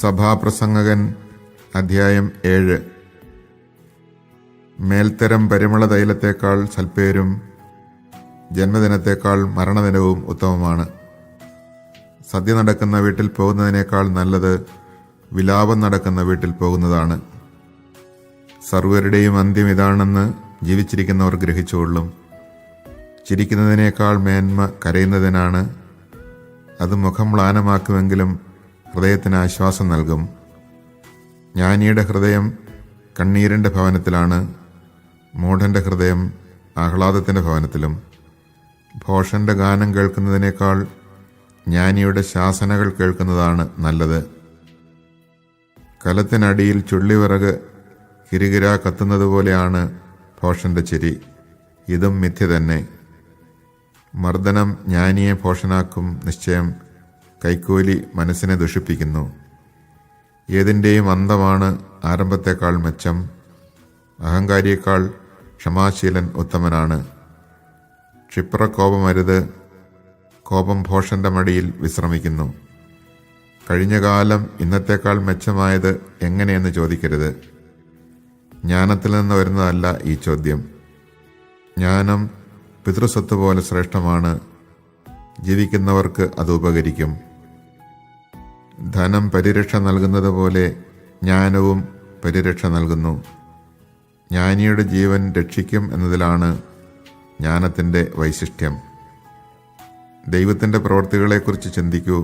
സഭാപ്രസംഗകൻ അധ്യായം 7. മേൽത്തരം പരിമള തൈലത്തേക്കാൾ സൽപ്പേരും ജന്മദിനത്തേക്കാൾ മരണദിനവും ഉത്തമമാണ്. സദ്യ നടക്കുന്ന വീട്ടിൽ പോകുന്നതിനേക്കാൾ നല്ലത് വിലാപം നടക്കുന്ന വീട്ടിൽ പോകുന്നതാണ്. സർവരുടെയും അന്ത്യം ഇതാണെന്ന് ജീവിച്ചിരിക്കുന്നവർ ഗ്രഹിച്ചുകൊള്ളും. ചിരിക്കുന്നതിനേക്കാൾ മേന്മ കരയുന്നതിനാണ്. അത് മുഖം മ്ലാനമാക്കുമെങ്കിലും ഹൃദയത്തിന് ആശ്വാസം നൽകും. ജ്ഞാനിയുടെ ഹൃദയം കണ്ണീരിൻ്റെ ഭവനത്തിലാണ്, മൂഢൻ്റെ ഹൃദയം ആഹ്ലാദത്തിൻ്റെ ഭവനത്തിലും. ഭോഷൻ്റെ ഗാനം കേൾക്കുന്നതിനേക്കാൾ ജ്ഞാനിയുടെ ശാസനകൾ കേൾക്കുന്നതാണ് നല്ലത്. കലത്തിനടിയിൽ ചുള്ളിവിറക് കിരികിര കത്തുന്നത് പോലെയാണ് ഭോഷൻ്റെ ചിരി. ഇതും മിഥ്യ തന്നെ. മർദ്ദനം ജ്ഞാനിയെ ഭോഷനാക്കും നിശ്ചയം. കൈക്കൂലി മനസ്സിനെ ദുഷിപ്പിക്കുന്നു. ഏതിൻ്റെയും അന്തമാണ് ആരംഭത്തേക്കാൾ മെച്ചം. അഹങ്കാരിയേക്കാൾ ക്ഷമാശീലൻ ഉത്തമനാണ്. ക്ഷിപ്രകോപമരുത്. കോപം ഭോഷന്റെ മടിയിൽ വിശ്രമിക്കുന്നു. കഴിഞ്ഞ കാലം ഇന്നത്തേക്കാൾ മെച്ചമായത് എങ്ങനെയെന്ന് ചോദിക്കരുത്. ജ്ഞാനത്തിൽ നിന്ന് വരുന്നതല്ല ഈ ചോദ്യം. ജ്ഞാനം പിതൃസ്വത്ത് പോലെ ശ്രേഷ്ഠമാണ്. ജീവിക്കുന്നവർക്ക് അത് ഉപകരിക്കും. ധനം പരിരക്ഷ നൽകുന്നത് പോലെ ജ്ഞാനവും പരിരക്ഷ നൽകുന്നു. ജ്ഞാനിയുടെ ജീവൻ രക്ഷിക്കും എന്നതിലാണ് ജ്ഞാനത്തിൻ്റെ വൈശിഷ്ട്യം. ദൈവത്തിൻ്റെ പ്രവൃത്തികളെക്കുറിച്ച് ചിന്തിക്കൂ.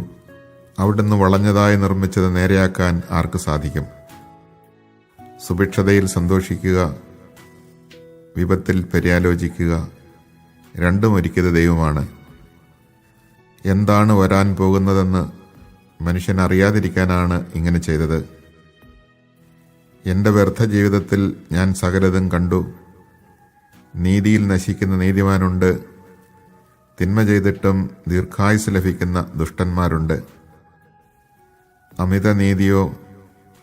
അവിടുന്ന് വളഞ്ഞതായി നിർമ്മിച്ചത് നേരെയാക്കാൻ ആർക്ക് സാധിക്കും? സുഭിക്ഷതയിൽ സന്തോഷിക്കുക, വിപത്തിൽ പര്യാലോചിക്കുക. രണ്ടും ഒരുക്കിയത് ദൈവമാണ്. എന്താണ് വരാൻ പോകുന്നതെന്ന് മനുഷ്യൻ അറിയാതിരിക്കാനാണ് ഇങ്ങനെ ചെയ്തത്. എൻ്റെ വ്യർത്ഥ ജീവിതത്തിൽ ഞാൻ സകലതും കണ്ടു. നീതിയിൽ നശിക്കുന്ന നീതിമാനുണ്ട്. തിന്മ ചെയ്തിട്ടും ദീർഘായുസ് ലഭിക്കുന്ന ദുഷ്ടന്മാരുണ്ട്. അമിത നീതിയോ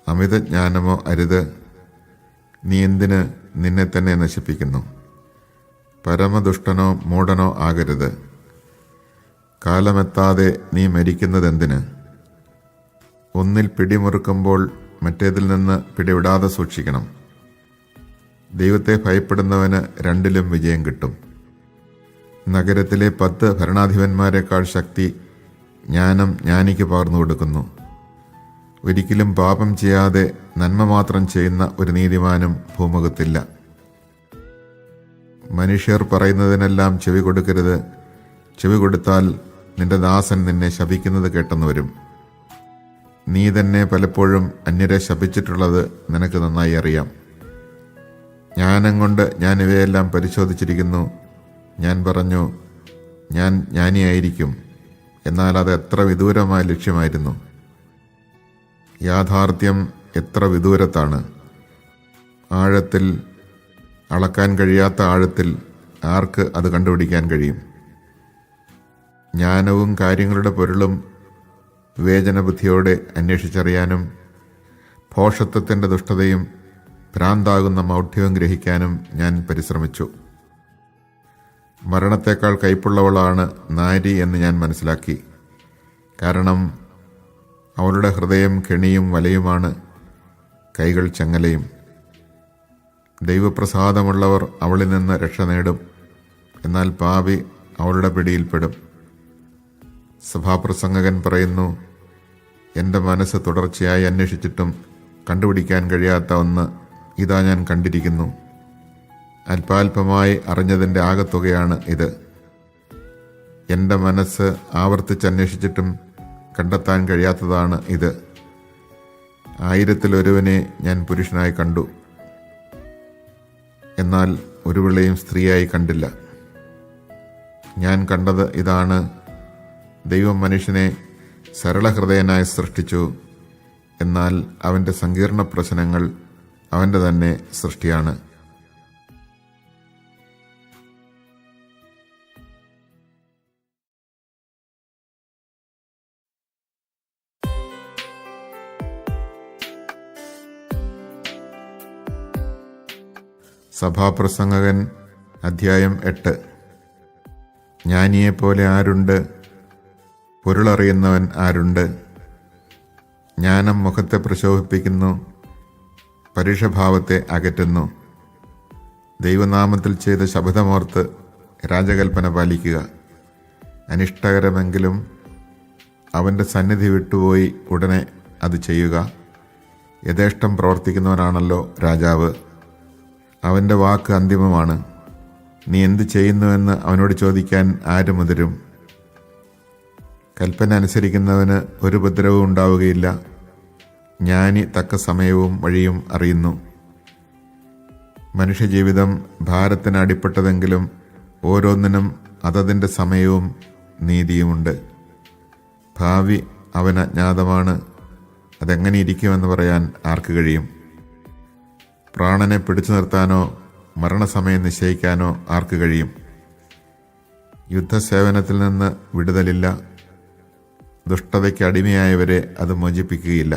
അമിത ജ്ഞാനമോ അരുത്. നീ എന്തിന് നിന്നെ തന്നെ നശിപ്പിക്കുന്നു? പരമദുഷ്ടനോ മൂഢനോ ആകരുത്. കാലമെത്താതെ നീ മരിക്കുന്നതെന്തിന്? ഒന്നിൽ പിടിമുറുക്കുമ്പോൾ മറ്റേതിൽ നിന്ന് പിടിവിടാതെ സൂക്ഷിക്കണം. ദൈവത്തെ ഭയപ്പെടുന്നവന് രണ്ടിലും വിജയം കിട്ടും. നഗരത്തിലെ 10 ഭരണാധിപന്മാരെക്കാൾ ശക്തി ജ്ഞാനം ജ്ഞാനിക്ക് പകർന്നു കൊടുക്കുന്നു. ഒരിക്കലും പാപം ചെയ്യാതെ നന്മ മാത്രം ചെയ്യുന്ന ഒരു നീതിമാനും ഭൂമുഖത്തില്ല. മനുഷ്യർ പറയുന്നതിനെല്ലാം ചെവി കൊടുക്കരുത്. ചെവി കൊടുത്താൽ നിന്റെ ദാസൻ നിന്നെ ശപിക്കുന്നത് കേട്ടെന്ന് വരും. നീ തന്നെ പലപ്പോഴും അന്യരെ ശപിച്ചിട്ടുള്ളത് നിനക്ക് നന്നായി അറിയാം. ജ്ഞാനം കൊണ്ട് ഞാൻ ഇവയെല്ലാം പരിശോധിച്ചിരിക്കുന്നു. ഞാൻ പറഞ്ഞു, ഞാൻ ജ്ഞാനിയായിരിക്കും. എന്നാൽ അത് എത്ര വിദൂരമായ ലക്ഷ്യമായിരുന്നു. യാഥാർത്ഥ്യം എത്ര വിദൂരത്താണ്. ആഴത്തിൽ, അളക്കാൻ കഴിയാത്ത ആഴത്തിൽ ആർക്ക് അത് കണ്ടുപിടിക്കാൻ കഴിയും? ജ്ഞാനവും കാര്യങ്ങളുടെ പൊരുളും വിവേചനബുദ്ധിയോടെ അന്വേഷിച്ചറിയാനും ഭോഷത്വത്തിൻ്റെ ദുഷ്ടതയും ഭ്രാന്താകുന്ന മൗഢ്യവും ഗ്രഹിക്കാനും ഞാൻ പരിശ്രമിച്ചു. മരണത്തേക്കാൾ കയ്പുള്ളവളാണ് നാരി എന്ന് ഞാൻ മനസ്സിലാക്കി. കാരണം അവളുടെ ഹൃദയം കെണിയും വലയുമാണ്, കൈകൾ ചങ്ങലയും. ദൈവപ്രസാദമുള്ളവർ അവളിൽ നിന്ന് രക്ഷ നേടും. എന്നാൽ പാപി അവളുടെ പിടിയിൽപ്പെടും. സഭാപ്രസംഗകൻ പറയുന്നു, എൻ്റെ മനസ്സ് തുടർച്ചയായി അന്വേഷിച്ചിട്ടും കണ്ടുപിടിക്കാൻ കഴിയാത്ത ഒന്ന് ഇതാ ഞാൻ കണ്ടിരിക്കുന്നു. അല്പാൽപമായി അറിഞ്ഞതിൻ്റെ ആകത്തുകയാണ് ഇത്. എൻ്റെ മനസ്സ് ആവർത്തിച്ചന്വേഷിച്ചിട്ടും കണ്ടെത്താൻ കഴിയാത്തതാണ് ഇത്. 1000-ൽ-ഒരുവനെ ഞാൻ പുരുഷനായി കണ്ടു, എന്നാൽ ഒരുവളെയും സ്ത്രീയായി കണ്ടില്ല. ഞാൻ കണ്ടത് ഇതാണ്: ദൈവം മനുഷ്യനെ സരളഹൃദയനായി സൃഷ്ടിച്ചു. എന്നാൽ അവൻ്റെ സങ്കീർണ പ്രശ്നങ്ങൾ അവൻ്റെ തന്നെ സൃഷ്ടിയാണ്. സഭാപ്രസംഗകൻ അധ്യായം 8. ജ്ഞാനിയെപ്പോലെ ആരുണ്ട്? പൊരുളറിയുന്നവൻ ആരുണ്ട്? ജ്ഞാനം മുഖത്തെ പ്രശോഭിപ്പിക്കുന്നു, പരുഷഭാവത്തെ അകറ്റുന്നു. ദൈവനാമത്തിൽ ചെയ്ത ശപഥമോർത്ത് രാജകൽപ്പന പാലിക്കുക. അനിഷ്ടകരമെങ്കിലും അവൻ്റെ സന്നിധി വിട്ടുപോയി ഉടനെ അത് ചെയ്യുക. യഥേഷ്ടം പ്രവർത്തിക്കുന്നവനാണല്ലോ രാജാവ്. അവൻ്റെ വാക്ക് അന്തിമമാണ്. നീ എന്ത് ചെയ്യുന്നുവെന്ന് അവനോട് ചോദിക്കാൻ ആര് മുതിരും? കൽപ്പന അനുസരിക്കുന്നവന് ഒരു ഉപദ്രവവും ഉണ്ടാവുകയില്ല. ജ്ഞാനി തക്ക സമയവും വഴിയും അറിയുന്നു. മനുഷ്യജീവിതം ഭാരത്തിന് അടിപ്പെട്ടതെങ്കിലും ഓരോന്നിനും അതതിൻ്റെ സമയവും നീതിയുമുണ്ട്. ഭാവി അവന് അജ്ഞാതമാണ്. അതെങ്ങനെ ഇരിക്കുമെന്ന് പറയാൻ ആർക്ക് കഴിയും? പ്രാണനെ പിടിച്ചു നിർത്താനോ മരണസമയം നിശ്ചയിക്കാനോ ആർക്ക് കഴിയും? യുദ്ധസേവനത്തിൽ നിന്ന് വിടുതലില്ല. ദുഷ്ടതയ്ക്ക് അടിമയായവരെ അത് മോചിപ്പിക്കുകയില്ല.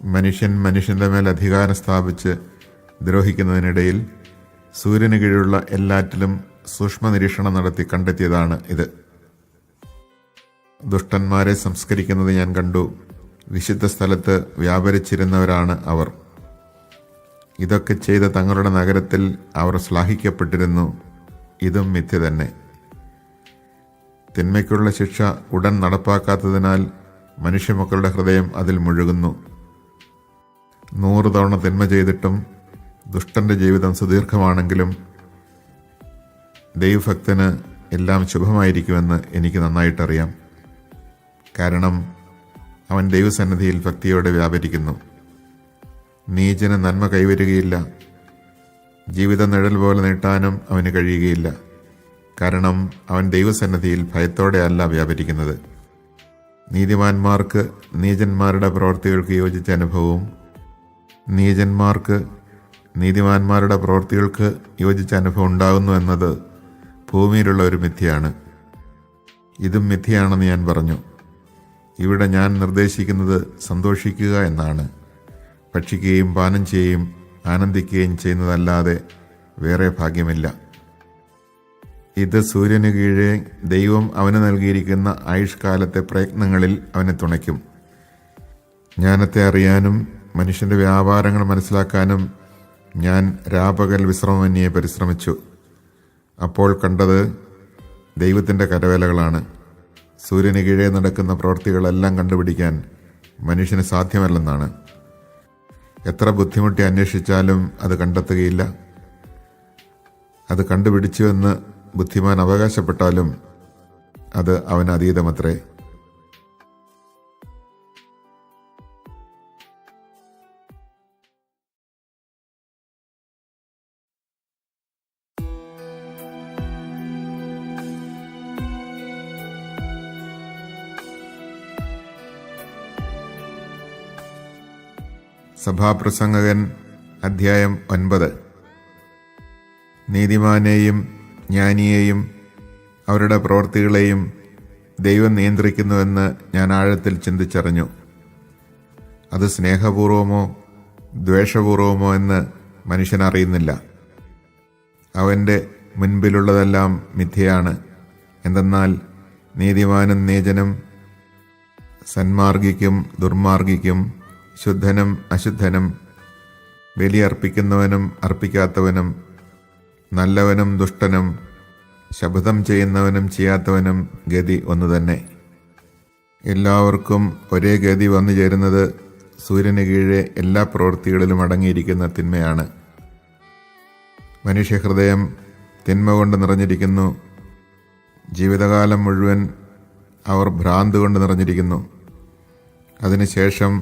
മനുഷ്യൻ മനുഷ്യൻ്റെ മേൽ അധികാരം സ്ഥാപിച്ച് ദ്രോഹിക്കുന്നതിനിടയിൽ സൂര്യന് കീഴിലുള്ള എല്ലാറ്റിലും സൂക്ഷ്മ നിരീക്ഷണം നടത്തി കണ്ടെത്തിയതാണ് ഇത്. ദുഷ്ടന്മാരെ സംസ്കരിക്കുന്നത് ഞാൻ കണ്ടു. വിശുദ്ധ സ്ഥലത്ത് വ്യാപരിച്ചിരുന്നവരാണ് അവർ. ഇതൊക്കെ ചെയ്ത തങ്ങളുടെ നഗരത്തിൽ അവർ ശ്ലാഘിക്കപ്പെട്ടിരുന്നു. ഇതും മിഥ്യ തന്നെ. തിന്മയ്ക്കുള്ള ശിക്ഷ ഉടൻ നടപ്പാക്കാത്തതിനാൽ മനുഷ്യമക്കളുടെ ഹൃദയം അതിൽ മുഴുകുന്നു. 100 തവണ തിന്മ ചെയ്തിട്ടും ദുഷ്ടന്റെ ജീവിതം സുദീർഘമാണെങ്കിലും ദൈവഭക്തന് എല്ലാം ശുഭമായിരിക്കുമെന്ന് എനിക്ക് നന്നായിട്ടറിയാം. കാരണം അവൻ ദൈവസന്നിധിയിൽ ഭക്തിയോടെ വ്യാപരിക്കുന്നു. നീചന് നന്മ കൈവരുകയില്ല. ജീവിത നിഴൽ പോലെ നീട്ടാനും അവന് കഴിയുകയില്ല. കാരണം അവൻ ദൈവസന്നിധിയിൽ ഭയത്തോടെയല്ല വ്യാപരിക്കുന്നത്. നീതിമാന്മാർക്ക് നീചന്മാരുടെ പ്രവൃത്തികൾക്ക് യോജിച്ച അനുഭവവും നീചന്മാർക്ക് നീതിമാന്മാരുടെ പ്രവൃത്തികൾക്ക് യോജിച്ച അനുഭവം ഉണ്ടാകുന്നു എന്നത് ഭൂമിയിലുള്ള ഒരു മിഥ്യയാണ്. ഇതും മിഥ്യയാണെന്ന് ഞാൻ പറഞ്ഞു. ഇവിടെ ഞാൻ നിർദ്ദേശിക്കുന്നത് സന്തോഷിക്കുക എന്നാണ്. ഭക്ഷിക്കുകയും പാനം ചെയ്യുകയും ആനന്ദിക്കുകയും ചെയ്യുന്നതല്ലാതെ വേറെ ഭാഗ്യമില്ല. ഇത് സൂര്യന് കീഴെ ദൈവം അവന് നൽകിയിരിക്കുന്ന ആയുഷ്കാലത്തെ പ്രയത്നങ്ങളിൽ അവനെ തുണയ്ക്കും. ജ്ഞാനത്തെ അറിയാനും മനുഷ്യൻ്റെ വ്യാപാരങ്ങൾ മനസ്സിലാക്കാനും ഞാൻ രാപകൽ വിശ്രമമന്യേ പരിശ്രമിച്ചു. അപ്പോൾ കണ്ടത് ദൈവത്തിൻ്റെ കരവേലകളാണ്. സൂര്യന് കീഴെ നടക്കുന്ന പ്രവൃത്തികളെല്ലാം കണ്ടുപിടിക്കാൻ മനുഷ്യന് സാധ്യമല്ലെന്നാണ്. എത്ര ബുദ്ധിമുട്ടി അന്വേഷിച്ചാലും അത് കണ്ടെത്തുകയില്ല. അത് കണ്ടുപിടിച്ചുവെന്ന് ബുദ്ധിമാൻ അവകാശപ്പെട്ടാലും അത് അവന് അതീതമത്രേ. സഭാപ്രസംഗകൻ അധ്യായം 9. നീതിമാനെയും ജ്ഞാനിയെയും അവരുടെ പ്രവൃത്തികളെയും ദൈവം നിയന്ത്രിക്കുന്നുവെന്ന് ഞാൻ ആഴത്തിൽ ചിന്തിച്ചറിഞ്ഞു. അത് സ്നേഹപൂർവമോ ദ്വേഷപൂർവമോ എന്ന് മനുഷ്യൻ അറിയുന്നില്ല. അവൻ്റെ മുൻപിലുള്ളതെല്ലാം മിഥ്യയാണ്. എന്തെന്നാൽ നീതിമാനും നീചനും സന്മാർഗിക്കും ദുർമാർഗിക്കും ശുദ്ധനും അശുദ്ധനും ബലിയർപ്പിക്കുന്നവനും അർപ്പിക്കാത്തവനും നല്ലവനും ദുഷ്ടനും ശപഥം ചെയ്യുന്നവനും ചെയ്യാത്തവനും ഗതി ഒന്നു തന്നെ. എല്ലാവർക്കും ഒരേ ഗതി വന്നു ചേരുന്നത് സൂര്യന് കീഴെ എല്ലാ പ്രവൃത്തികളിലും അടങ്ങിയിരിക്കുന്ന തിന്മയാണ്. മനുഷ്യഹൃദയം തിന്മ കൊണ്ട് നിറഞ്ഞിരിക്കുന്നു. ജീവിതകാലം മുഴുവൻ അവർ ഭ്രാന്ത് കൊണ്ട് നിറഞ്ഞിരിക്കുന്നു. അതിനുശേഷം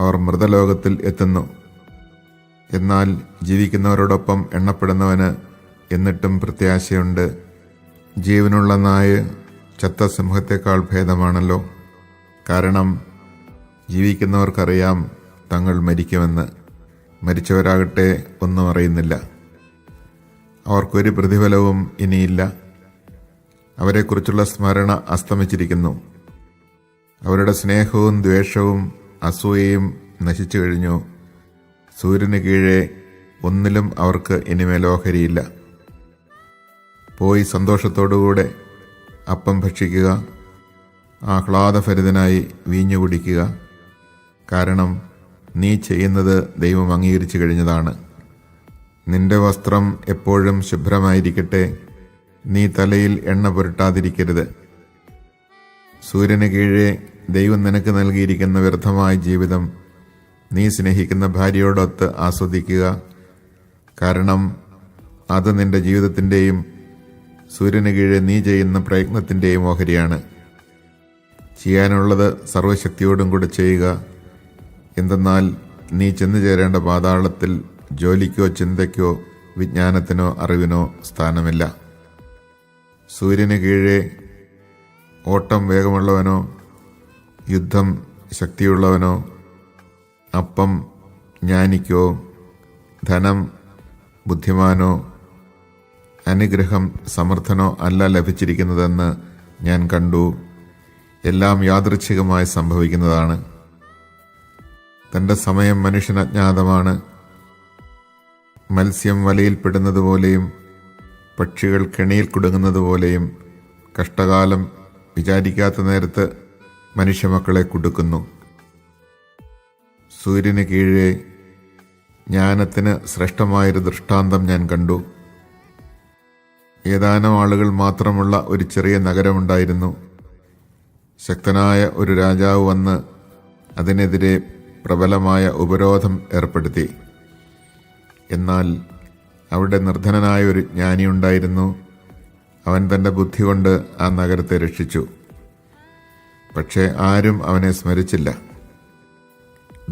അവർ മൃതലോകത്തിൽ എത്തുന്നു. എന്നാൽ ജീവിക്കുന്നവരോടൊപ്പം എണ്ണപ്പെടുന്നവന് എന്നിട്ടും പ്രത്യാശയുണ്ട്. ജീവനുള്ള നായ് ചത്ത സിംഹത്തേക്കാൾ ഭേദമാണല്ലോ. കാരണം ജീവിക്കുന്നവർക്കറിയാം തങ്ങൾ മരിക്കുമെന്ന്. മരിച്ചവരാകട്ടെ ഒന്നും അറിയുന്നില്ല. അവർക്കൊരു പ്രതിഫലവും ഇനിയില്ല. അവരെക്കുറിച്ചുള്ള സ്മരണ അസ്തമിച്ചിരിക്കുന്നു. അവരുടെ സ്നേഹവും ദ്വേഷവും അസൂയയും നശിച്ചു കഴിഞ്ഞു. സൂര്യന് കീഴെ ഒന്നിലും അവർക്ക് ഇനിമേൽ ഓഹരിയില്ല. പോയി സന്തോഷത്തോടുകൂടെ അപ്പം ഭക്ഷിക്കുക. ആഹ്ലാദഭരിതനായി വീഞ്ഞു കുടിക്കുക. കാരണം നീ ചെയ്യുന്നത് ദൈവം അംഗീകരിച്ചു കഴിഞ്ഞതാണ്. നിന്റെ വസ്ത്രം എപ്പോഴും ശുഭ്രമായിരിക്കട്ടെ. നീ തലയിൽ എണ്ണ പുരട്ടാതിരിക്കരുത്. സൂര്യന് കീഴെ ദൈവം നിനക്ക് നൽകിയിരിക്കുന്ന വ്യർത്ഥമായ ജീവിതം നീ സ്നേഹിക്കുന്ന ഭാര്യയോടൊത്ത് ആസ്വദിക്കുക. കാരണം അത് നിന്റെ ജീവിതത്തിൻ്റെയും സൂര്യന് കീഴെ നീ ചെയ്യുന്ന പ്രയത്നത്തിൻ്റെയും ഓഹരിയാണ്. ചെയ്യാനുള്ളത് സർവശക്തിയോടും കൂടെ ചെയ്യുക. എന്തെന്നാൽ നീ ചെന്നു ചേരേണ്ട പാതാളത്തിൽ ജോലിക്കോ ചിന്തയ്ക്കോ വിജ്ഞാനത്തിനോ അറിവിനോ സ്ഥാനമില്ല. സൂര്യന് കീഴെ ഓട്ടം വേഗമുള്ളവനോ യുദ്ധം ശക്തിയുള്ളവനോ അപ്പം ജ്ഞാനിക്കോ ധനം ബുദ്ധിമാനോ അനുഗ്രഹം സമർത്ഥനോ അല്ല ലഭിച്ചിരിക്കുന്നതെന്ന് ഞാൻ കണ്ടു. എല്ലാം യാദൃച്ഛികമായി സംഭവിക്കുന്നതാണ്. തൻ്റെ സമയം മനുഷ്യന് അജ്ഞാതമാണ്. മത്സ്യം വലയിൽപ്പെടുന്നത് പോലെയും പക്ഷികൾ കെണിയിൽ കുടുങ്ങുന്നത് പോലെയും കഷ്ടകാലം വിചാരിക്കാത്ത നേരത്ത് മനുഷ്യമക്കളെ കുടുക്കുന്നു. സൂര്യന് കീഴെ ജ്ഞാനത്തിന് ശ്രേഷ്ഠമായൊരു ദൃഷ്ടാന്തം ഞാൻ കണ്ടു. ഏതാനും ആളുകൾ മാത്രമുള്ള ഒരു ചെറിയ നഗരമുണ്ടായിരുന്നു. ശക്തനായ ഒരു രാജാവ് വന്ന് അതിനെതിരെ പ്രബലമായ ഉപരോധം ഏർപ്പെടുത്തി. എന്നാൽ അവിടെ നിർധനനായ ഒരു ജ്ഞാനിയുണ്ടായിരുന്നു. അവൻ തൻ്റെ ബുദ്ധി കൊണ്ട് ആ നഗരത്തെ രക്ഷിച്ചു. പക്ഷേ ആരും അവനെ സ്മരിച്ചില്ല.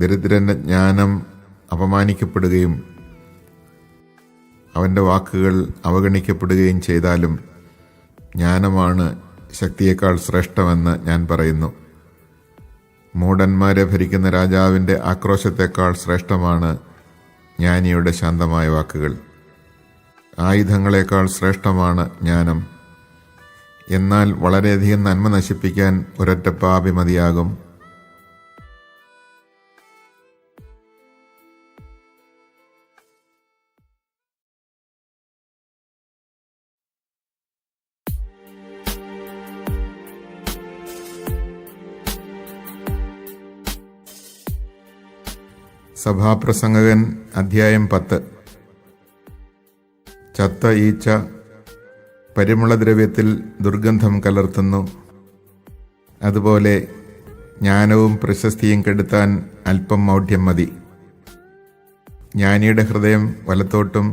ദരിദ്രന്റെ ജ്ഞാനം അപമാനിക്കപ്പെടുകയും അവൻ്റെ വാക്കുകൾ അവഗണിക്കപ്പെടുകയും ചെയ്താലും ജ്ഞാനമാണ് ശക്തിയേക്കാൾ ശ്രേഷ്ഠമെന്ന് ഞാൻ പറയുന്നു. മൂഢന്മാരെ ഭരിക്കുന്ന രാജാവിൻ്റെ ആക്രോശത്തേക്കാൾ ശ്രേഷ്ഠമാണ് ജ്ഞാനിയുടെ ശാന്തമായ വാക്കുകൾ. ആയുധങ്ങളെക്കാൾ ശ്രേഷ്ഠമാണ് ജ്ഞാനം. എന്നാൽ വളരെയധികം നന്മ നശിപ്പിക്കാൻ ഒരൊറ്റ പാപി മതിയാകും. സഭാപ്രസംഗകൻ അധ്യായം 10. ചത്ത ഈച്ച പരിമളദ്രവ്യത്തിൽ ദുർഗന്ധം കലർത്തുന്നു. അതുപോലെ ജ്ഞാനവും പ്രശസ്തിയും കെടുത്താൻ അല്പം മൗഢ്യം മതി. ജ്ഞാനിയുടെ ഹൃദയം വലത്തോട്ടും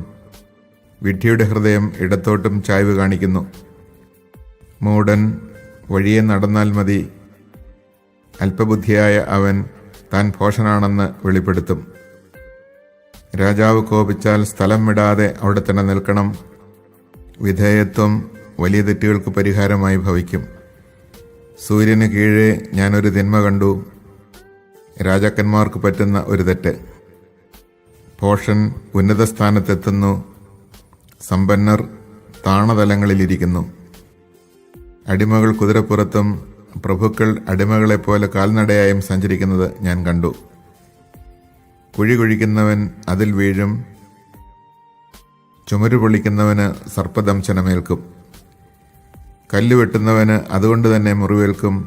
വിഡ്ഢിയുടെ ഹൃദയം ഇടത്തോട്ടും ചായ്വ് കാണിക്കുന്നു. മൂഢൻ വഴിയെ നടന്നാൽ മതി. അല്പബുദ്ധിയായ അവൻ താൻ ഭോഷനാണെന്ന് വെളിപ്പെടുത്തും. രാജാവ് കോപിച്ചാൽ സ്ഥലം വിടാതെ അവിടെ തന്നെ നിൽക്കണം. വിധേയത്വം വലിയ തെറ്റുകൾക്ക് പരിഹാരമായി ഭവിക്കും. സൂര്യന് കീഴെ ഞാനൊരു തിന്മ കണ്ടു. രാജാക്കന്മാർക്ക് പറ്റുന്ന ഒരു തെറ്റ്. ഭോഷൻ ഉന്നത സ്ഥാനത്തെത്തുന്നു. സമ്പന്നർ താണതലങ്ങളിലിരിക്കുന്നു. അടിമകൾ കുതിരപ്പുറത്തും പ്രഭുക്കൾ അടിമകളെപ്പോലെ കാൽനടയായും സഞ്ചരിക്കുന്നത് ഞാൻ കണ്ടു. കുഴി കുഴിക്കുന്നവൻ അതിൽ വീഴും. ചുമരു പൊളിക്കുന്നവന് സർപ്പദംശനമേൽക്കും. കല്ലുവെട്ടുന്നവന് അതുകൊണ്ട് തന്നെ മുറിവേൽക്കും.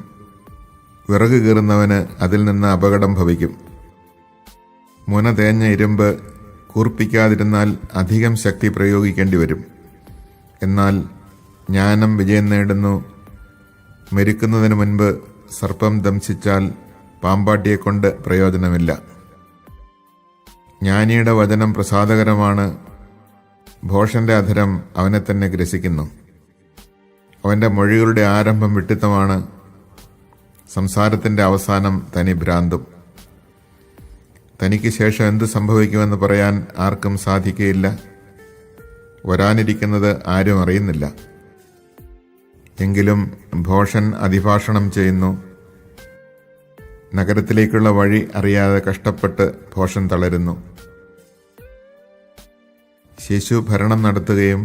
വിറക് കീറുന്നവന് അതിൽ നിന്ന് അപകടം ഭവിക്കും. മുന തേഞ്ഞ ഇരുമ്പ് കൂർപ്പിക്കാതിരുന്നാൽ അധികം ശക്തി പ്രയോഗിക്കേണ്ടി വരും. എന്നാൽ ജ്ഞാനം വിജയം നേടുന്നു. മരിക്കുന്നതിന് മുൻപ് സർപ്പം ദംശിച്ചാൽ പാമ്പാട്ടിയെക്കൊണ്ട് പ്രയോജനമില്ല. ജ്ഞാനിയുടെ വചനം പ്രസാദകരമാണ്. ഭോഷന്റെ അധരം അവനെ തന്നെ ഗ്രസിക്കുന്നു. അവൻ്റെ മൊഴികളുടെ ആരംഭം വിഡ്ഢിത്തമാണ്. സംസാരത്തിൻ്റെ അവസാനം തനി ഭ്രാന്തും. തനിക്ക് ശേഷം എന്ത് സംഭവിക്കുമെന്ന് പറയാൻ ആർക്കും സാധിക്കുകയില്ല. വരാനിരിക്കുന്നത് ആരും അറിയുന്നില്ല. എങ്കിലും ഭോഷൻ അതിഭാഷണം ചെയ്യുന്നു. നഗരത്തിലേക്കുള്ള വഴി അറിയാതെ കഷ്ടപ്പെട്ട് ഭോഷൻ തളരുന്നു. ശിശു ഭരണം നടത്തുകയും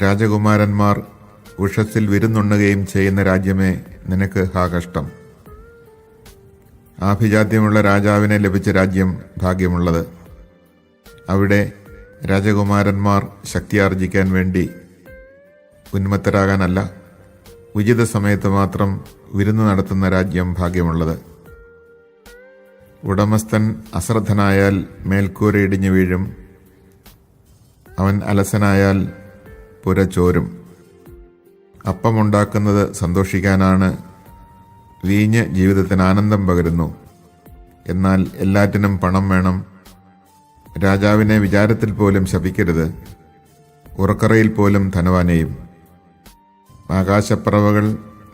രാജകുമാരന്മാർ ഉഷസ്സിൽ വിരുന്നുണ്ണുകയും ചെയ്യുന്ന രാജ്യമേ, നിനക്ക് ഹാ കഷ്ടം. ആഭിജാത്യമുള്ള രാജാവിനെ ലഭിച്ച രാജ്യം ഭാഗ്യമുള്ളത്. അവിടെ രാജകുമാരന്മാർ ശക്തിയാർജിക്കാൻ വേണ്ടി ഉന്മത്തരാകാനല്ല, ഉചിത സമയത്ത് മാത്രം വിരുന്ന് നടത്തുന്ന രാജ്യം ഭാഗ്യമുള്ളത്. ഉടമസ്ഥൻ അശ്രദ്ധനായാൽ മേൽക്കൂര ഇടിഞ്ഞു വീഴും, അവൻ അലസനായാൽ പുര ചോരും. അപ്പമുണ്ടാക്കുന്നത് സന്തോഷിക്കാനാണ്, വീഞ്ഞ് ജീവിതത്തിന് ആനന്ദം പകരുന്നു. എന്നാൽ എല്ലാറ്റിനും പണം വേണം. രാജാവിനെ വിചാരത്തിൽ പോലും ശപിക്കരുത്, ഉറക്കറയിൽ പോലും ധനവാനെയും. ആകാശപ്പറവകൾ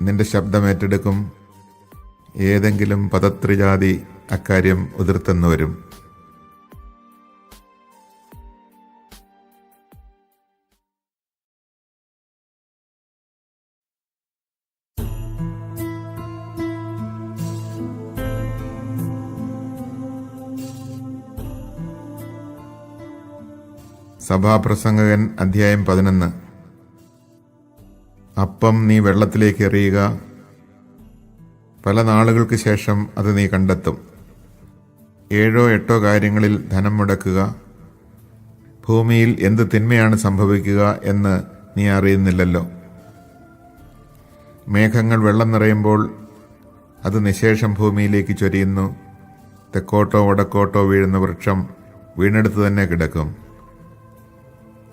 നിന്റെ ശബ്ദമേറ്റെടുക്കും, ഏതെങ്കിലും പദത്രിജാതി അക്കാര്യം ഉതിർത്തെന്നു വരും. സഭാപ്രസംഗകൻ അധ്യായം 11. അപ്പം നീ വെള്ളത്തിലേക്ക് എറിയുക, പല നാളുകൾക്ക് ശേഷം അത് നീ കണ്ടെത്തും. 7 8 കാര്യങ്ങളിൽ ധനം മുടക്കുക, ഭൂമിയിൽ എന്ത് തിന്മയാണ് സംഭവിക്കുക എന്ന് നീ അറിയുന്നില്ലല്ലോ. മേഘങ്ങൾ വെള്ളം നിറയുമ്പോൾ അത് നിശേഷം ഭൂമിയിലേക്ക് ചൊരിയുന്നു. തെക്കോട്ടോ വടക്കോട്ടോ വീഴുന്ന വൃക്ഷം വീണെടുത്ത് തന്നെ കിടക്കും.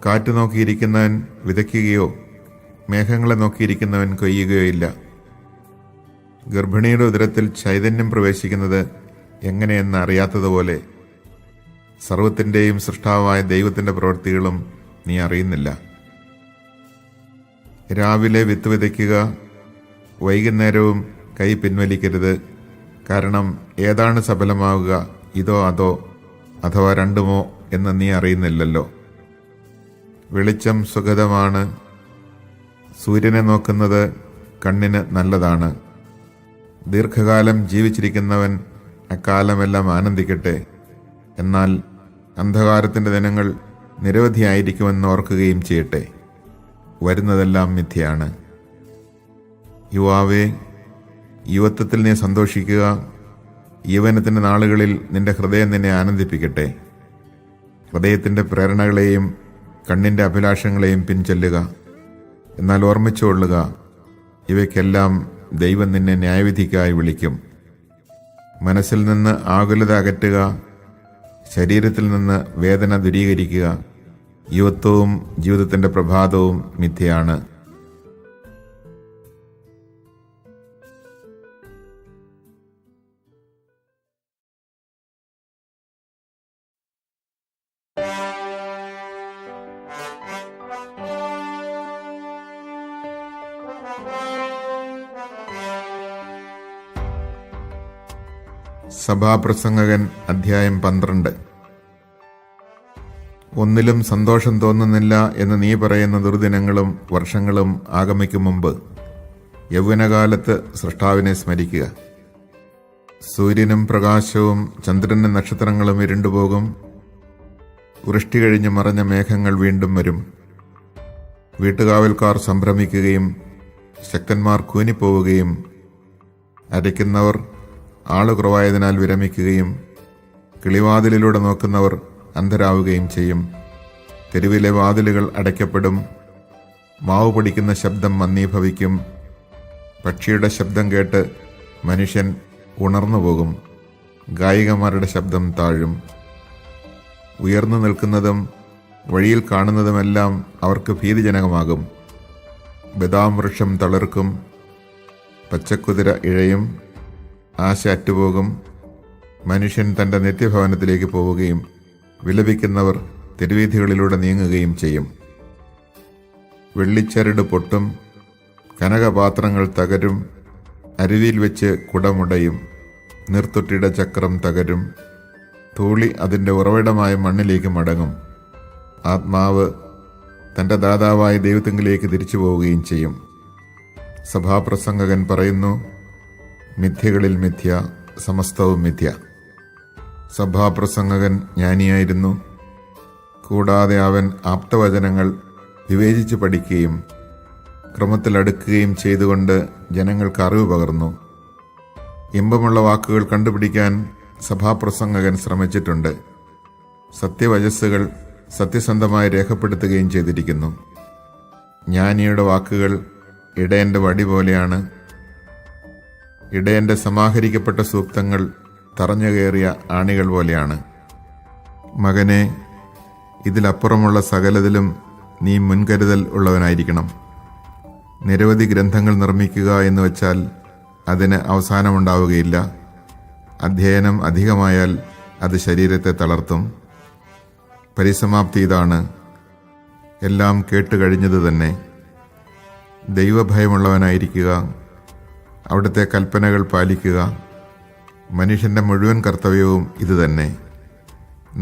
കാറ്റ് നോക്കിയിരിക്കുന്നവൻ വിതയ്ക്കുകയോ മേഘങ്ങളെ നോക്കിയിരിക്കുന്നവൻ കൊയ്യുകയോ ഇല്ല. ഗർഭിണിയുടെ ഉദരത്തിൽ ചൈതന്യം പ്രവേശിക്കുന്നത് എങ്ങനെയെന്ന് അറിയാത്തതുപോലെ സർവത്തിൻ്റെയും സൃഷ്ടാവായ ദൈവത്തിൻ്റെ പ്രവൃത്തികളും നീ അറിയുന്നില്ല. രാവിലെ വിത്ത് വിതയ്ക്കുക, വൈകുന്നേരവും കൈ പിൻവലിക്കരുത്. കാരണം ഏതാണ് സഫലമാവുക, ഇതോ അതോ അഥവാ രണ്ടുമോ എന്ന് നീ അറിയുന്നില്ലല്ലോ. വെളിച്ചം സുഗതമാണ്, സൂര്യനെ നോക്കുന്നത് കണ്ണിന് നല്ലതാണ്. ദീർഘകാലം ജീവിച്ചിരിക്കുന്നവൻ അക്കാലമെല്ലാം ആനന്ദിക്കട്ടെ. എന്നാൽ അന്ധകാരത്തിൻ്റെ ദിനങ്ങൾ നിരവധിയായിരിക്കുമെന്ന് ഓർക്കുകയും ചെയ്യട്ടെ. വരുന്നതെല്ലാം മിഥ്യയാണ്. യുവാവേ, യുവത്വത്തിൽ നീ സന്തോഷിക്കുക, യൗവനത്തിൻ്റെ നാളുകളിൽ നിന്റെ ഹൃദയം നിന്നെ ആനന്ദിപ്പിക്കട്ടെ. ഹൃദയത്തിൻ്റെ പ്രേരണകളെയും കണ്ണിൻ്റെ അഭിലാഷങ്ങളെയും പിൻചെല്ലുക. എന്നാൽ ഓർമ്മിച്ചുകൊള്ളുക, ഇവയ്ക്കെല്ലാം ദൈവം നിന്നെ ന്യായവിധിക്കായി വിളിക്കും. മനസ്സിൽ നിന്ന് ആകുലത അകറ്റുക, ശരീരത്തിൽ നിന്ന് വേദന ദൂരീകരിക്കുക. യുവത്വവും ജീവിതത്തിൻ്റെ പ്രഭാതവും മിഥ്യയാണ്. സഭാപ്രസംഗകൻ അധ്യായം 12. ഒന്നിലും സന്തോഷം തോന്നുന്നില്ല എന്ന് നീ പറയുന്ന ദുർദിനങ്ങളും വർഷങ്ങളും ആഗമിക്കും മുമ്പ് യൗവനകാലത്ത് സൃഷ്ടാവിനെ സ്മരിക്കുക. സൂര്യനും പ്രകാശവും ചന്ദ്രനും നക്ഷത്രങ്ങളും ഇരുണ്ടുപോകും. വൃഷ്ടി കഴിഞ്ഞ് മറഞ്ഞ മേഘങ്ങൾ വീണ്ടും വരും. വീട്ടുകാവൽക്കാർ സംഭ്രമിക്കുകയും ശക്തന്മാർ കൂനിപ്പോവുകയും അരയ്ക്കുന്നവർ ആളുകുറവായതിനാൽ വിരമിക്കുകയും കിളിവാതിലിലൂടെ നോക്കുന്നവർ അന്ധരാവുകയും ചെയ്യും. തെരുവിലെ വാതിലുകൾ അടയ്ക്കപ്പെടും. മാവ് പൊടിക്കുന്ന ശബ്ദം മന്ദീഭവിക്കും. പക്ഷിയുടെ ശബ്ദം കേട്ട് മനുഷ്യൻ ഉണർന്നുപോകും. ഗായികമാരുടെ ശബ്ദം താഴും. ഉയർന്നു നിൽക്കുന്നതും വഴിയിൽ കാണുന്നതുമെല്ലാം അവർക്ക് ഭീതിജനകമാകും. ബദാം വൃക്ഷം തളിർക്കും, പച്ചക്കുതിര ഇഴയും, ആശ അറ്റുപോകും. മനുഷ്യൻ തൻ്റെ നിത്യഭവനത്തിലേക്ക് പോവുകയും വിലപിക്കുന്നവർ തെരുവീഥികളിലൂടെ നീങ്ങുകയും ചെയ്യും. വെള്ളിച്ചരട് പൊട്ടും, കനകപാത്രങ്ങൾ തകരും, അരുവിയിൽ വെച്ച് കുടമുടയും, നീർത്തുട്ടിയുടെ ചക്രം തകരും, ധൂളി അതിൻ്റെ ഉറവിടമായ മണ്ണിലേക്ക് മടങ്ങും. ആത്മാവ് തൻ്റെ ദാതാവായ ദൈവത്തിങ്കിലേക്ക് തിരിച്ചു പോവുകയും ചെയ്യും. സഭാപ്രസംഗകൻ പറയുന്നു, മിഥ്യകളിൽ മിഥ്യ, സമസ്തവും മിഥ്യ. സഭാപ്രസംഗകൻ ജ്ഞാനിയായിരുന്നു. കൂടാതെ അവൻ ആപ്തവചനങ്ങൾ വിവേചിച്ച് പഠിക്കുകയും ക്രമത്തിലടുക്കുകയും ചെയ്തുകൊണ്ട് ജനങ്ങൾക്ക് അറിവ് പകർന്നു. ഇമ്പമുള്ള വാക്കുകൾ കണ്ടുപിടിക്കാൻ സഭാപ്രസംഗകൻ ശ്രമിച്ചിട്ടുണ്ട്. സത്യവചസ്സുകൾ സത്യസന്ധമായി രേഖപ്പെടുത്തുകയും ചെയ്തിരിക്കുന്നു. ജ്ഞാനിയുടെ വാക്കുകൾ ഇടയൻ്റെ വടി പോലെയാണ്. ഇടയന്റെ സമാഹരിക്കപ്പെട്ട സൂക്തങ്ങൾ തറഞ്ഞുകയറിയ ആണികൾ പോലെയാണ്. മകനെ, ഇതിലപ്പുറമുള്ള സകലതിലും നീ മുൻകരുതൽ ഉള്ളവനായിരിക്കണം. നിരവധി ഗ്രന്ഥങ്ങൾ നിർമ്മിക്കുക എന്ന് വച്ചാൽ അതിന് അവസാനമുണ്ടാവുകയില്ല. അധ്യയനം അധികമായാൽ അത് ശരീരത്തെ തളർത്തും. പരിസമാപ്തി ഇതാണ്: എല്ലാം കേട്ടുകഴിഞ്ഞത് തന്നെ. ദൈവഭയമുള്ളവനായിരിക്കുക, അവിടുത്തെ കൽപ്പനകൾ പാലിക്കുക. മനുഷ്യന്റെ മുഴുവൻ കർത്തവ്യവും ഇതുതന്നെ.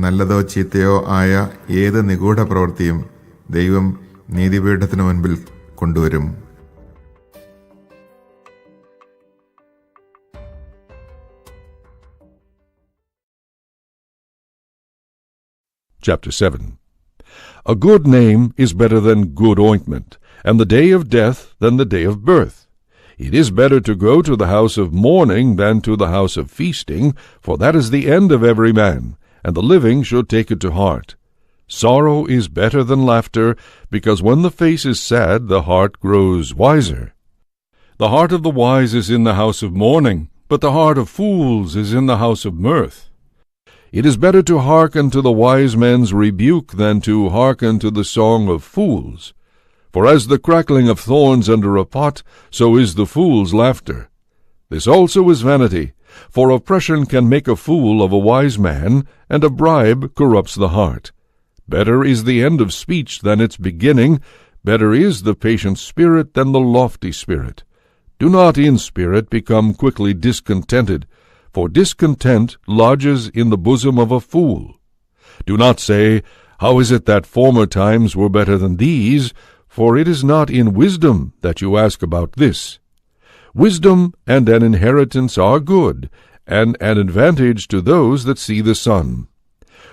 നല്ലതോ ചീത്തയോ ആയ ഏത് നിഗൂഢ പ്രവൃത്തിയും ദൈവം നീതിപീഠത്തിനു മുൻപിൽ കൊണ്ടുവരും. Chapter 7. A good name is better than good ointment, and the day of death than the day of birth. It is better to go to the house of mourning than to the house of feasting, for that is the end of every man, and the living should take it to heart. Sorrow is better than laughter, because when the face is sad, the heart grows wiser. The heart of the wise is in the house of mourning, but the heart of fools is in the house of mirth. It is better to hearken to the wise men's rebuke than to hearken to the song of fools. For as the crackling of thorns under a pot, so is the fool's laughter. This also is vanity, for oppression can make a fool of a wise man, and a bribe corrupts the heart. Better is the end of speech than its beginning, better is the patient spirit than the lofty spirit. Do not in spirit become quickly discontented, for discontent lodges in the bosom of a fool. Do not say, How is it that former times were better than these? For it is not in wisdom that you ask about this. Wisdom and an inheritance are good, and an advantage to those that see the sun.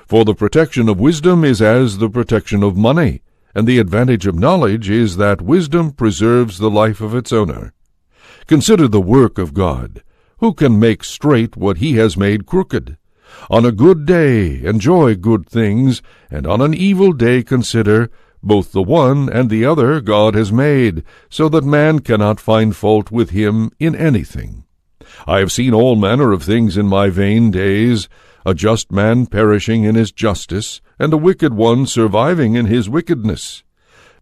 For the protection of wisdom is as the protection of money, and the advantage of knowledge is that wisdom preserves the life of its owner. Consider the work of God. Who can make straight what he has made crooked? On a good day enjoy good things, and on an evil day consider, both the one and the other God has made, so that man cannot find fault with him in anything. I have seen all manner of things in my vain days, a just man perishing in his justice, and a wicked one surviving in his wickedness.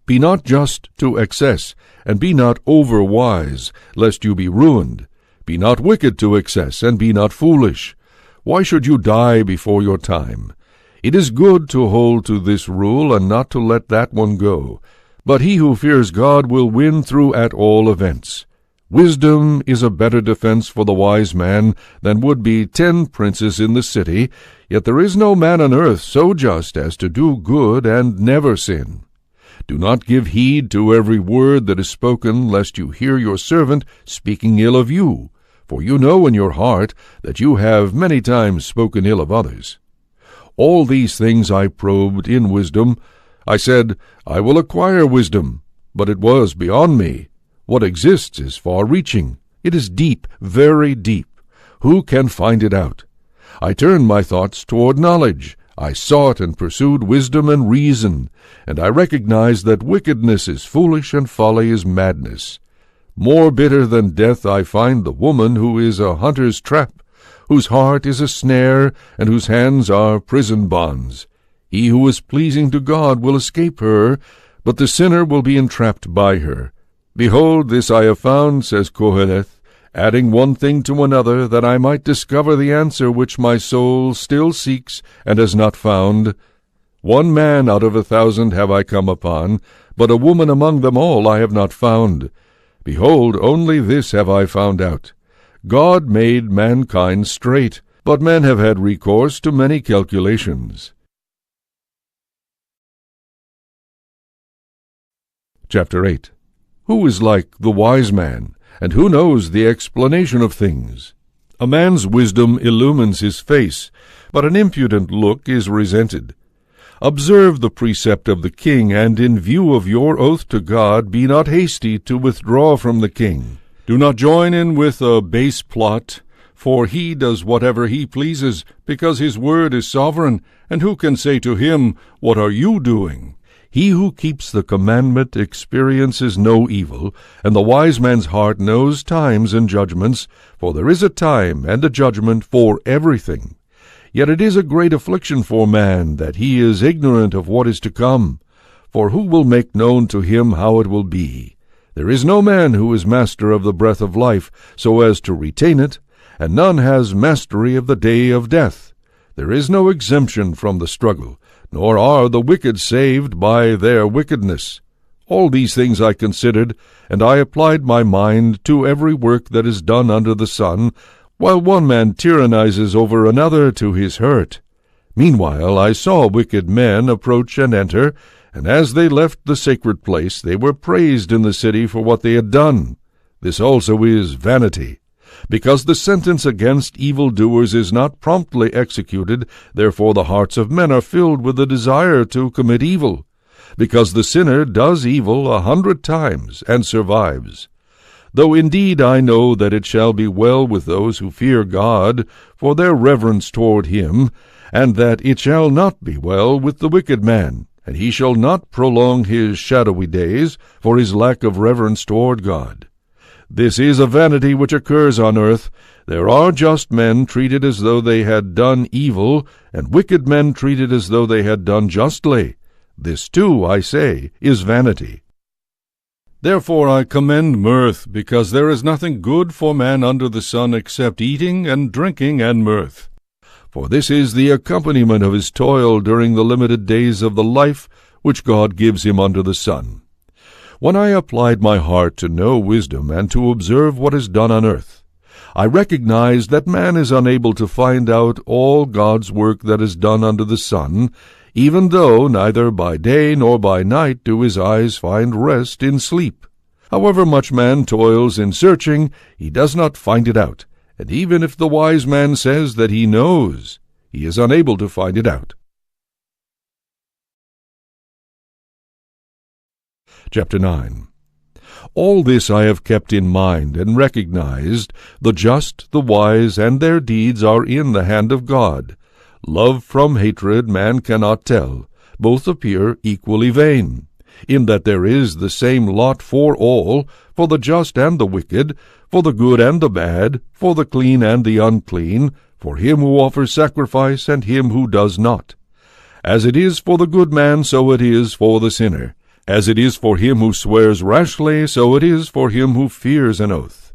Be not just to excess, and be not over-wise, lest you be ruined. Be not wicked to excess, and be not foolish. Why should you die before your time? It is good to hold to this rule, and not to let that one go. But he who fears God will win through at all events. Wisdom is a better defense for the wise man than would be 10 princes in the city, yet there is no man on earth so just as to do good and never sin. Do not give heed to every word that is spoken, lest you hear your servant speaking ill of you. For you know in your heart that you have many times spoken ill of others. All these things I probed in wisdom. I said, I will acquire wisdom, but it was beyond me. What exists is far-reaching. It is deep, very deep. Who can find it out? I turned my thoughts toward knowledge. I sought and pursued wisdom and reason, and I recognized that wickedness is foolish and folly is madness. More bitter than death I find the woman who is a hunter's trap, whose heart is a snare, and whose hands are prison bonds. He who is pleasing to God will escape her, but the sinner will be entrapped by her. Behold, this I have found, says Koheleth, adding one thing to another, that I might discover the answer which my soul still seeks and has not found. 1 man out of 1,000 have I come upon, but a woman among them all I have not found. Behold, only this have I found out. God made mankind straight, but men have had recourse to many calculations. Chapter 8. Who is like the wise man, and who knows the explanation of things? A man's wisdom illumines his face, but an impudent look is resented. Observe the precept of the king, and in view of your oath to God, be not hasty to withdraw from the king. Do not join in with a base plot, for he does whatever he pleases, because his word is sovereign, and who can say to him, What are you doing? He who keeps the commandment experiences no evil, and the wise man's heart knows times and judgments, for there is a time and a judgment for everything. Yet it is a great affliction for man that he is ignorant of what is to come. For who will make known to him how it will be? There is no man who is master of the breath of life, so as to retain it, and none has mastery of the day of death. There is no exemption from the struggle, nor are the wicked saved by their wickedness. All these things I considered, and I applied my mind to every work that is done under the sun, while one man tyrannizes over another to his hurt. Meanwhile I saw wicked men approach and enter, and as they left the sacred place, they were praised in the city for what they had done. This also is vanity. Because the sentence against evildoers is not promptly executed, therefore the hearts of men are filled with the desire to commit evil. Because the sinner does evil 100 times and survives. Though indeed I know that it shall be well with those who fear God, for their reverence toward him, and that it shall not be well with the wicked man, and he shall not prolong his shadowy days, for his lack of reverence toward God. This is a vanity which occurs on earth. There are just men treated as though they had done evil, and wicked men treated as though they had done justly. This too, I say, is vanity. Therefore I commend mirth, because there is nothing good for man under the sun except eating and drinking and mirth. For this is the accompaniment of his toil during the limited days of the life which God gives him under the sun. When I applied my heart to know wisdom and to observe what is done on earth, I recognized that man is unable to find out all God's work that is done under the sun, even though neither by day nor by night do his eyes find rest in sleep. However much man toils in searching, he does not find it out, and even if the wise man says that he knows, he is unable to find it out. Chapter 9. All this I have kept in mind and recognized, the just, the wise, and their deeds are in the hand of God. Love from hatred man cannot tell. Both appear equally vain, in that there is the same lot for all, for the just and the wicked, for the good and the bad, for the clean and the unclean, for him who offers sacrifice and him who does not. As it is for the good man, so it is for the sinner. As it is for him who swears rashly, so it is for him who fears an oath.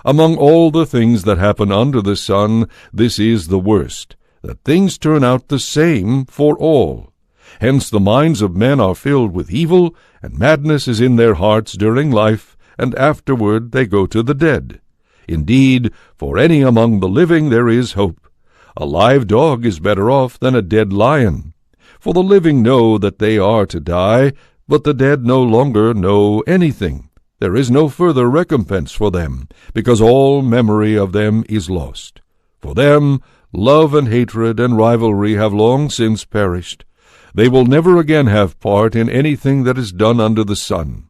Among all the things that happen under the sun, this is the worst, that things turn out the same for all. Hence the minds of men are filled with evil, and madness is in their hearts during life, and afterward they go to the dead. Indeed, for any among the living there is hope. A live dog is better off than a dead lion. For the living know that they are to die, but the dead no longer know anything. There is no further recompense for them, because all memory of them is lost. For them, love and hatred and rivalry have long since perished. They will never again have part in anything that is done under the sun.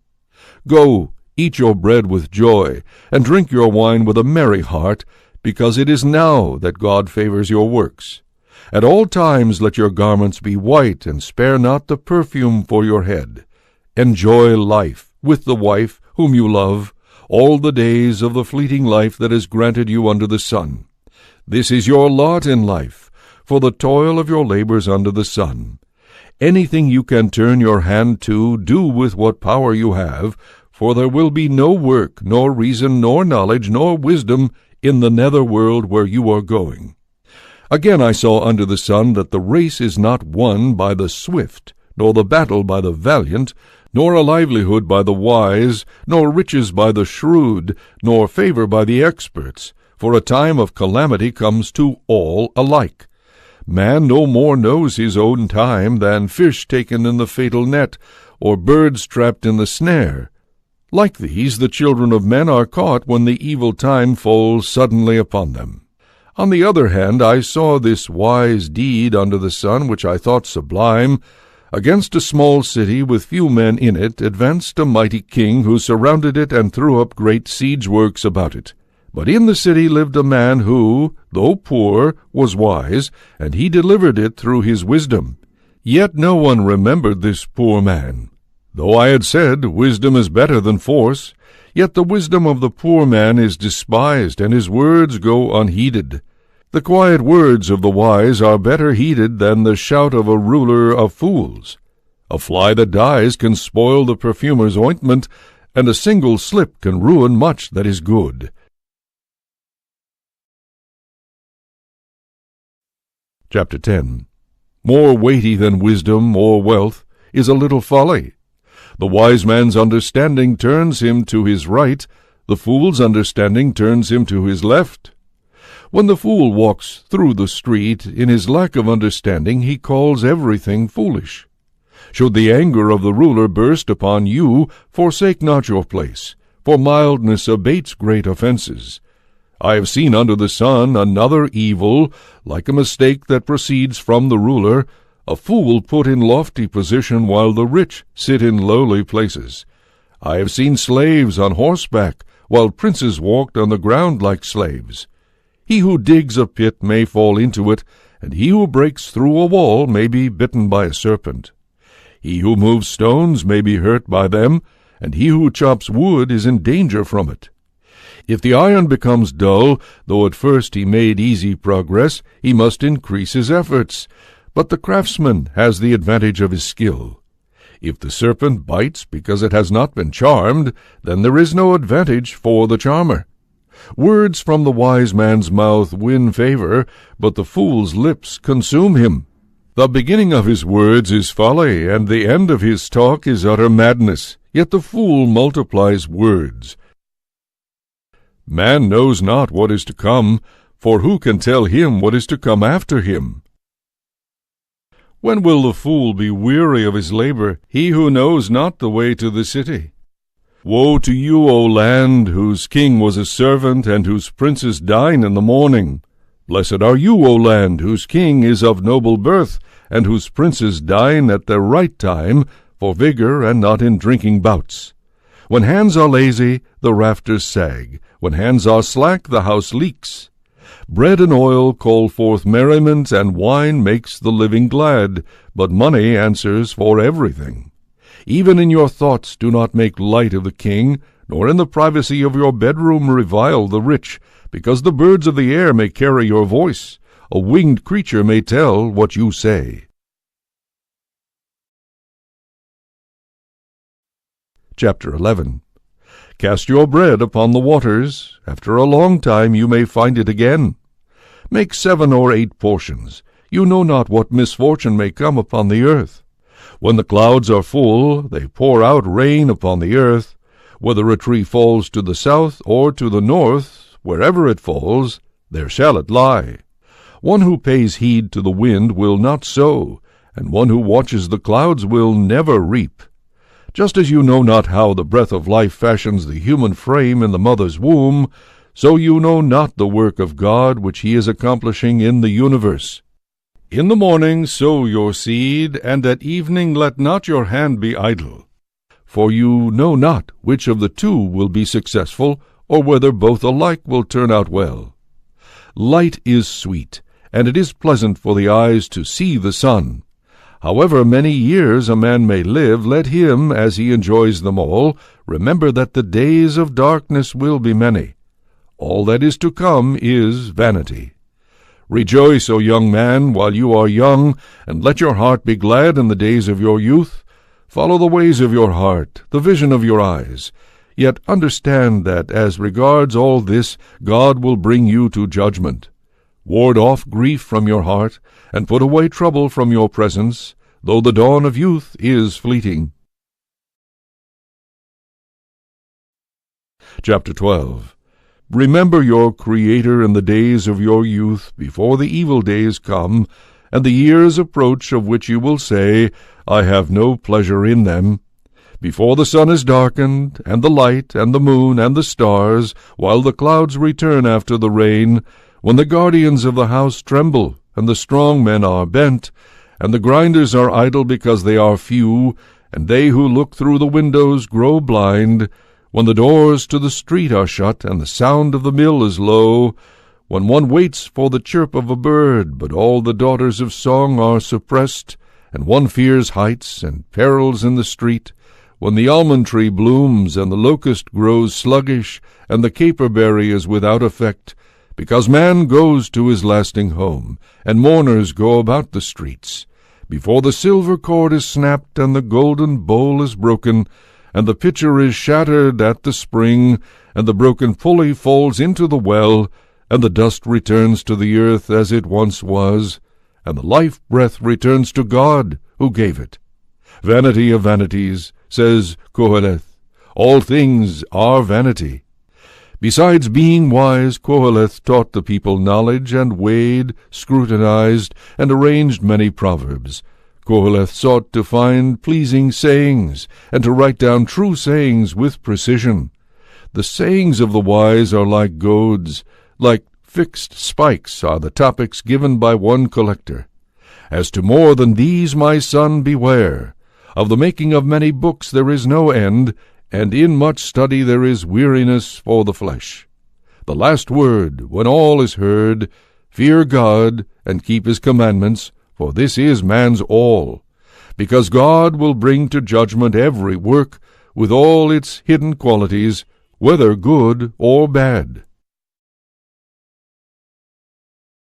Go, eat your bread with joy, and drink your wine with a merry heart, because it is now that God favors your works. At all times let your garments be white, and spare not the perfume for your head. Enjoy life with the wife whom you love, all the days of the fleeting life that is granted you under the sun. This is your lot in life, for the toil of your labors under the sun. Anything you can turn your hand to, do with what power you have, for there will be no work, nor reason, nor knowledge, nor wisdom in the nether world where you are going. Again I saw under the sun that the race is not won by the swift, nor the battle by the valiant, nor a livelihood by the wise, nor riches by the shrewd, nor favor by the experts, for a time of calamity comes to all alike. Man no more knows his own time than fish taken in the fatal net, or birds trapped in the snare. Like these, the children of men are caught when the evil time falls suddenly upon them. On the other hand, I saw this wise deed under the sun, which I thought sublime. Against a small city with few men in it advanced a mighty king, who surrounded it and threw up great siege works about it. But in the city lived a man who, though poor, was wise, and he delivered it through his wisdom. Yet no one remembered this poor man. Though I had said, Wisdom is better than force, yet the wisdom of the poor man is despised, and his words go unheeded. The quiet words of the wise are better heeded than the shout of a ruler of fools. A fly that dies can spoil the perfumer's ointment, and a single slip can ruin much that is good. Chapter 10. More weighty than wisdom or wealth is a little folly. The wise man's understanding turns him to his right, the fool's understanding turns him to his left. When the fool walks through the street, in his lack of understanding he calls everything foolish. Should the anger of the ruler burst upon you, forsake not your place, for mildness abates great offenses. I have seen under the sun another evil, like a mistake that proceeds from the ruler, a fool put in lofty position while the rich sit in lowly places. I have seen slaves on horseback, while princes walked on the ground like slaves. He who digs a pit may fall into it, and he who breaks through a wall may be bitten by a serpent. He who moves stones may be hurt by them, and he who chops wood is in danger from it. If the iron becomes dull, though at first he made easy progress, he must increase his efforts. But the craftsman has the advantage of his skill. If the serpent bites because it has not been charmed, then there is no advantage for the charmer. Words from the wise man's mouth win favor, but the fool's lips consume him. The beginning of his words is folly, and the end of his talk is utter madness. Yet the fool multiplies words. Man knows not what is to come, for who can tell him what is to come after him? When will the fool be weary of his labor, he who knows not the way to the city? Woe to you, O land, whose king was a servant, and whose princes dine in the morning! Blessed are you, O land, whose king is of noble birth, and whose princes dine at their right time, for vigor and not in drinking bouts. When hands are lazy, the rafters sag. When hands are slack, the house leaks. Bread and oil call forth merriment, and wine makes the living glad, but money answers for everything. Even in your thoughts do not make light of the king, nor in the privacy of your bedroom revile the rich, because the birds of the air may carry your voice, a winged creature may tell what you say. Chapter 11. Cast your bread upon the waters. After a long time you may find it again. Make 7 or 8 portions. You know not what misfortune may come upon the earth. When the clouds are full, they pour out rain upon the earth. Whether a tree falls to the south or to the north, wherever it falls, there shall it lie. One who pays heed to the wind will not sow, and one who watches the clouds will never reap. Just as you know not how the breath of life fashions the human frame in the mother's womb, so you know not the work of God which he is accomplishing in the universe. In the morning sow your seed, and at evening let not your hand be idle. For you know not which of the two will be successful, or whether both alike will turn out well. Light is sweet, and it is pleasant for the eyes to see the sun. However many years a man may live, let him, as he enjoys them all, remember that the days of darkness will be many. All that is to come is vanity. Rejoice, O young man, while you are young, and let your heart be glad in the days of your youth. Follow the ways of your heart, the vision of your eyes. Yet understand that, as regards all this, God will bring you to judgment. Ward off grief from your heart, and put away trouble from your presence, though the dawn of youth is fleeting. Chapter 12. Remember your Creator in the days of your youth, before the evil days come, and the years approach of which you will say, I have no pleasure in them. Before the sun is darkened, and the light, and the moon, and the stars, while the clouds return after the rain, when the guardians of the house tremble, and the strong men are bent, and the grinders are idle because they are few, and they who look through the windows grow blind, when the doors to the street are shut, and the sound of the mill is low, when one waits for the chirp of a bird, but all the daughters of song are suppressed, and one fears heights and perils in the street, when the almond tree blooms and the locust grows sluggish, and the caperberry is without effect, because man goes to his lasting home, and mourners go about the streets, before the silver cord is snapped, and the golden bowl is broken, and the pitcher is shattered at the spring, and the broken pulley falls into the well, and the dust returns to the earth as it once was, and the life-breath returns to God who gave it. Vanity of vanities, says Koheleth, all things are vanity. Besides being wise, Koheleth taught the people knowledge, and weighed, scrutinized, and arranged many proverbs. Koheleth sought to find pleasing sayings, and to write down true sayings with precision. The sayings of the wise are like goads, like fixed spikes are the topics given by one collector. As to more than these, my son, beware. Of the making of many books there is no end, and in much study there is weariness for the flesh. The last word, when all is heard, fear God, and keep his commandments, for this is man's all. Because God will bring to judgment every work, with all its hidden qualities, whether good or bad.